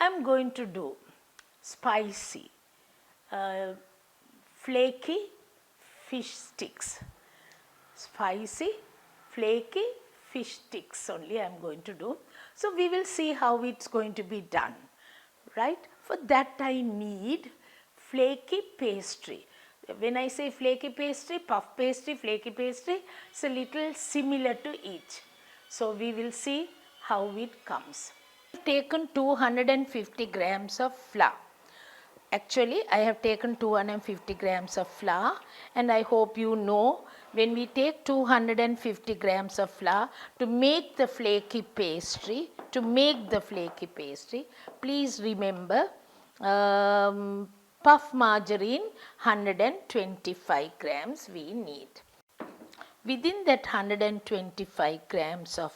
am going to do spicy flaky fish sticks. Spicy flaky fish sticks only I am going to do. So, we will see how it's going to be done, right. For that I need flaky pastry. When I say flaky pastry, puff pastry, flaky pastry, it's a little similar to each. So, we will see how it comes. I have taken 250 grams of flour. Actually, I have taken 250 grams of flour, and I hope you know when we take 250 grams of flour to make the flaky pastry, please remember puff margarine 125 grams we need. Within that 125 grams of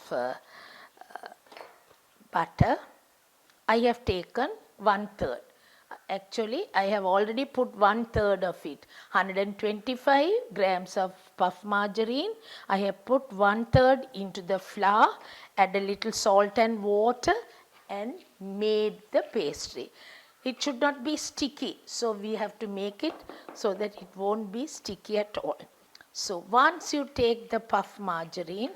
butter, I have taken 1/3. Actually, I have already put 1/3 of it. 125 grams of puff margarine, I have put 1/3 into the flour, add a little salt and water and made the pastry. It should not be sticky, so we have to make it so that it won't be sticky at all. So, once you take the puff margarine,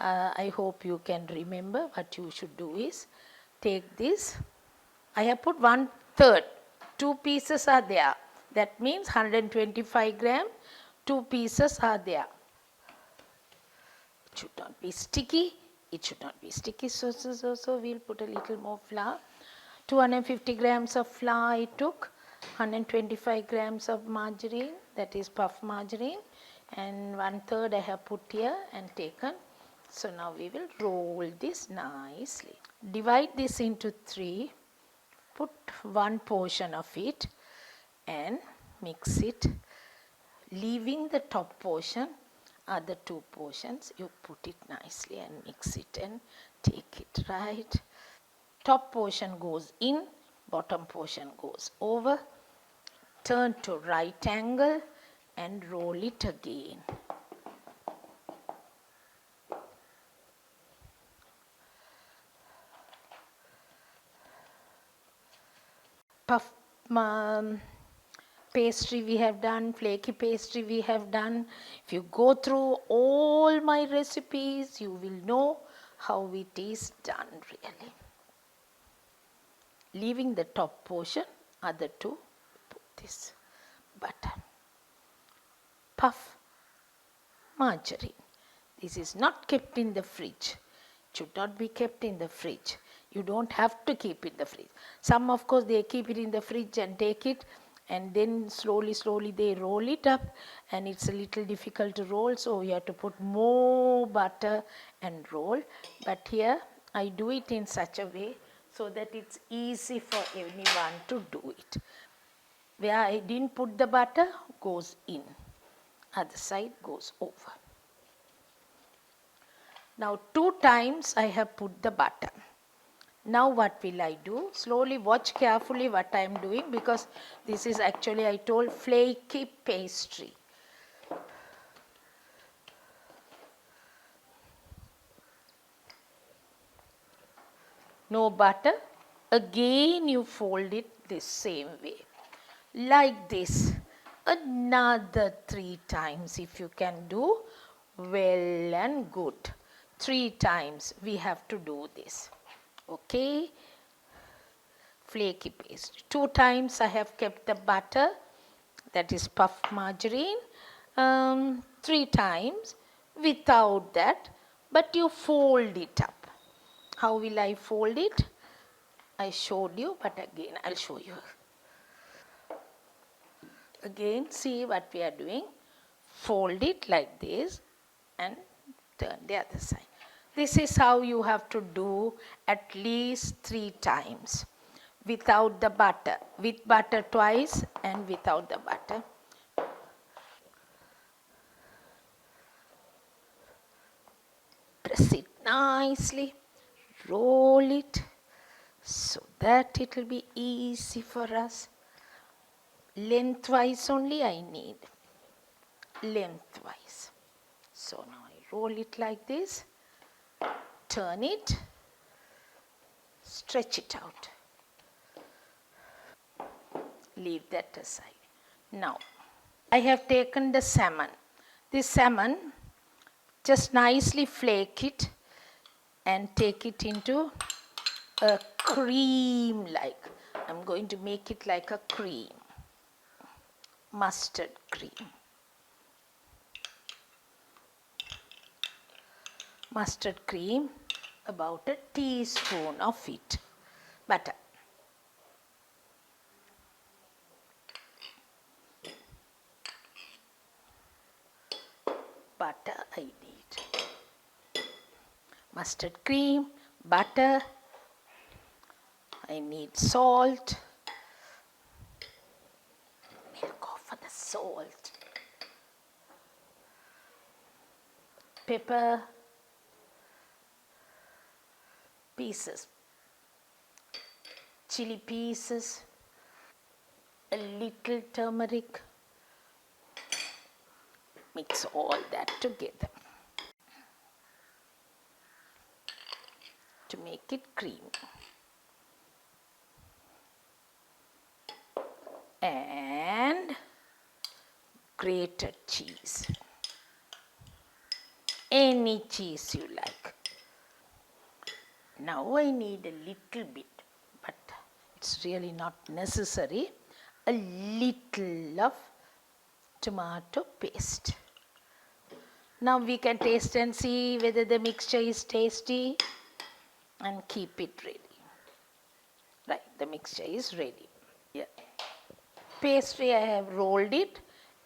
I hope you can remember what you should do is take this. I have put 1/3. 2 pieces are there. That means 125 gram, 2 pieces are there. It should not be sticky. So we'll put a little more flour. 250 grams of flour I took, 125 grams of margarine, that is puff margarine, and 1/3 I have put here and taken. So now we will roll this nicely. Divide this into 3. Put one portion of it and mix it, leaving the top portion. Other 2 portions you put it nicely and mix it and take it, right. Top portion goes in, bottom portion goes over. Turn to right angle and roll it again. Puff pastry we have done, flaky pastry we have done. If you go through all my recipes, you will know how it is done really. Leaving the top portion, other 2, put this butter. Puff margarine. This is not kept in the fridge. It should not be kept in the fridge. You don't have to keep it in the fridge. Some of course they keep it in the fridge and take it and then slowly they roll it up, and it's a little difficult to roll, so you have to put more butter and roll. But here I do it in such a way so that it's easy for anyone to do it. Where I didn't put the butter goes in, other side goes over. Now 2 times I have put the butter. Now what will I do? Slowly watch carefully what I am doing, because this is actually, I told, flaky pastry. No butter. Again you fold it this same way. Like this. Another 3 times if you can do, well and good. 3 times we have to do this. Okay, flaky pastry. 2 times I have kept the butter, that is puff margarine. 3 times without that, but you fold it up. How will I fold it? I showed you, but again I'll show you. Again, see what we are doing. Fold it like this and turn the other side. This is how you have to do at least 3 times. Without the butter, with butter twice and without the butter. Press it nicely, roll it so that it will be easy for us. Lengthwise only I need, lengthwise. So now I roll it like this. Turn it, stretch it out. leave that aside. Now, I have taken the salmon. This salmon, just nicely flake it and take it into a cream like. I'm going to make it like a cream, mustard cream. Mustard cream, about a teaspoon of it. Butter. Butter I need. Mustard cream, butter. I need salt. We'll go for the salt. Pepper. Pieces. Chili pieces. A little turmeric. Mix all that together to make it creamy. And grated cheese. Any cheese you like. Now I need a little bit, but it's really not necessary, a little of tomato paste. Now we can taste and see whether the mixture is tasty and keep it ready. Right, the mixture is ready. Yeah. Pastry, I have rolled it,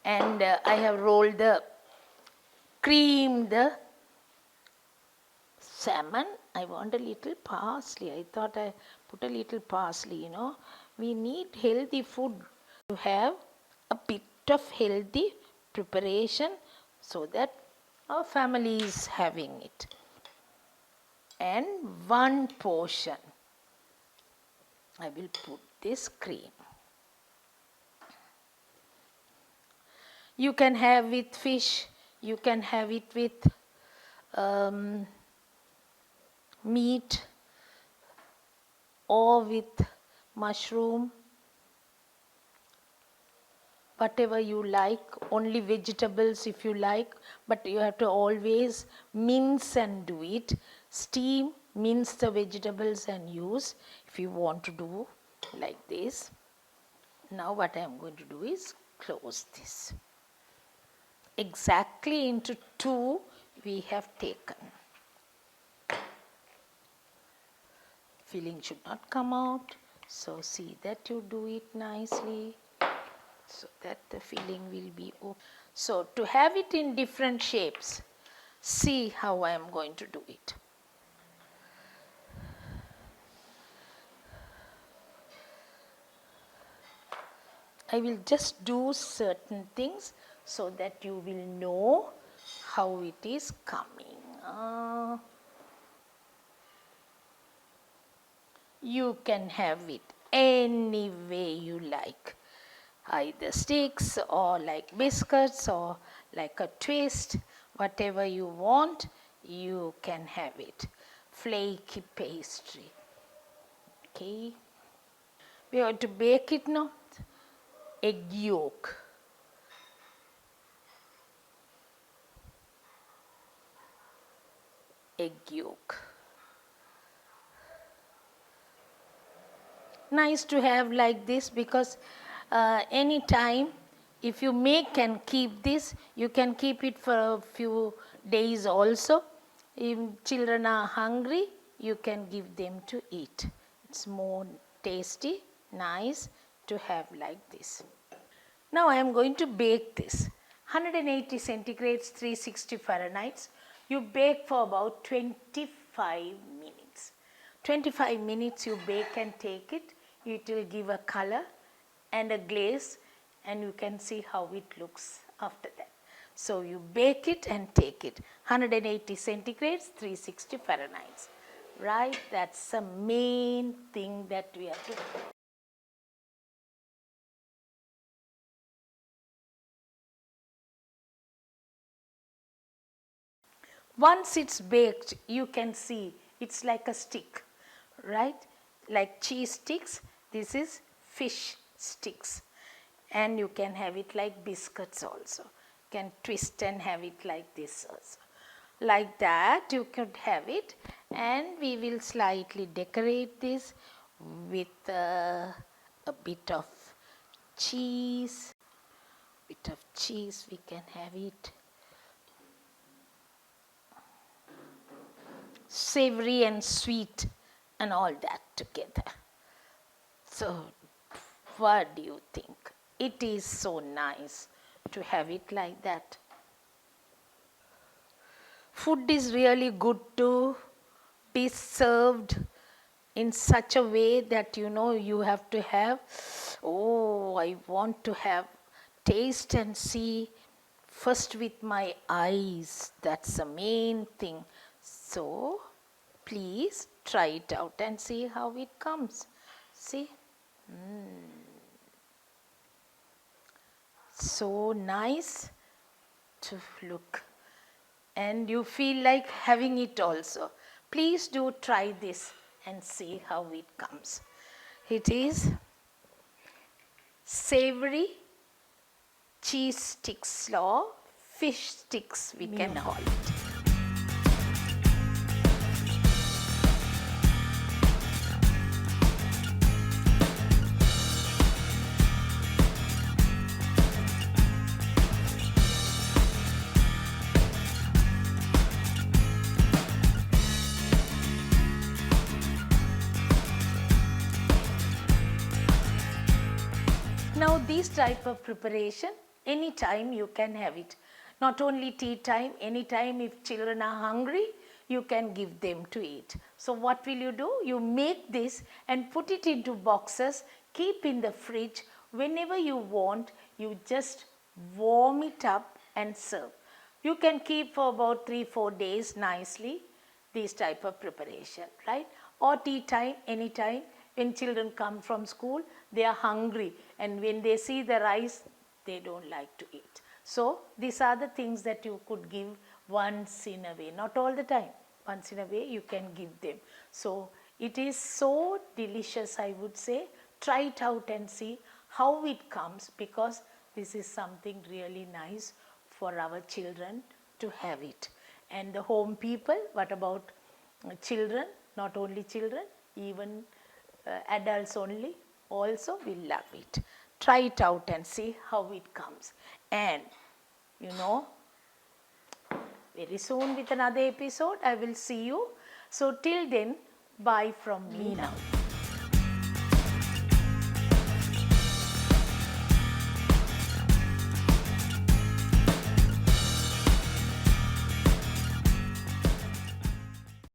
and I have rolled the cream, the salmon. I want a little parsley. I thought I put a little parsley, you know. We need healthy food to have a bit of healthy preparation so that our family is having it. And one portion I will put this cream. You can have with fish, you can have it with meat or with mushroom, whatever you like, only vegetables if you like, but you have to always mince and do it. Steam, mince the vegetables and use if you want to do like this. Now what I am going to do is close this. Exactly into 2 we have taken. Filling should not come out, so see that you do it nicely so that the filling will be open. So to have it in different shapes, see how I am going to do it. I will just do certain things so that you will know how it is coming. You can have it any way you like, either sticks or like biscuits or like a twist, whatever you want, you can have it. Flaky pastry. Okay. We have to bake it now. Egg yolk. Egg yolk. Nice to have like this because any time if you make and keep this, you can keep it for a few days also. If children are hungry, you can give them to eat. It's more tasty, nice to have like this. Now I am going to bake this. 180 centigrades, 360 Fahrenheit. You bake for about 25 minutes. 25 minutes you bake and take it. It will give a color and a glaze, and you can see how it looks after that. So you bake it and take it. 180 centigrades, 360 Fahrenheit. Right? That's the main thing that we have to do. Once it's baked, you can see it's like a stick, right? Like cheese sticks, this is fish sticks. And you can have it like biscuits also. You can twist and have it like this also. Like that you could have it, and we will slightly decorate this with a bit of cheese. Bit of cheese, we can have it. Savory and sweet and all that together. So what do you think? It is so nice to have it like that. Food is really good to be served in such a way that you have to have, oh, I want to have taste and see first with my eyes. That's the main thing. So please try it out and see how it comes. See? So nice to look, and you feel like having it also. Please do try this and see how it comes. It is savory cheese sticks or fish sticks, we can call it. Now this type of preparation, anytime you can have it. Not only tea time, anytime if children are hungry, you can give them to eat. So what will you do? You make this and put it into boxes, keep in the fridge. Whenever you want, you just warm it up and serve. You can keep for about 3-4 days nicely, this type of preparation, right? Or tea time, anytime. When children come from school, they are hungry, and when they see the rice, they don't like to eat. So these are the things that you could give once in a way, not all the time. Once in a way you can give them. So it is so delicious, I would say. Try it out and see how it comes, because this is something really nice for our children to have it. And the home people, what about children? Not only children, even adults only also will love it. Try it out and see how it comes. And very soon with another episode I will see you. So till then, bye from me now.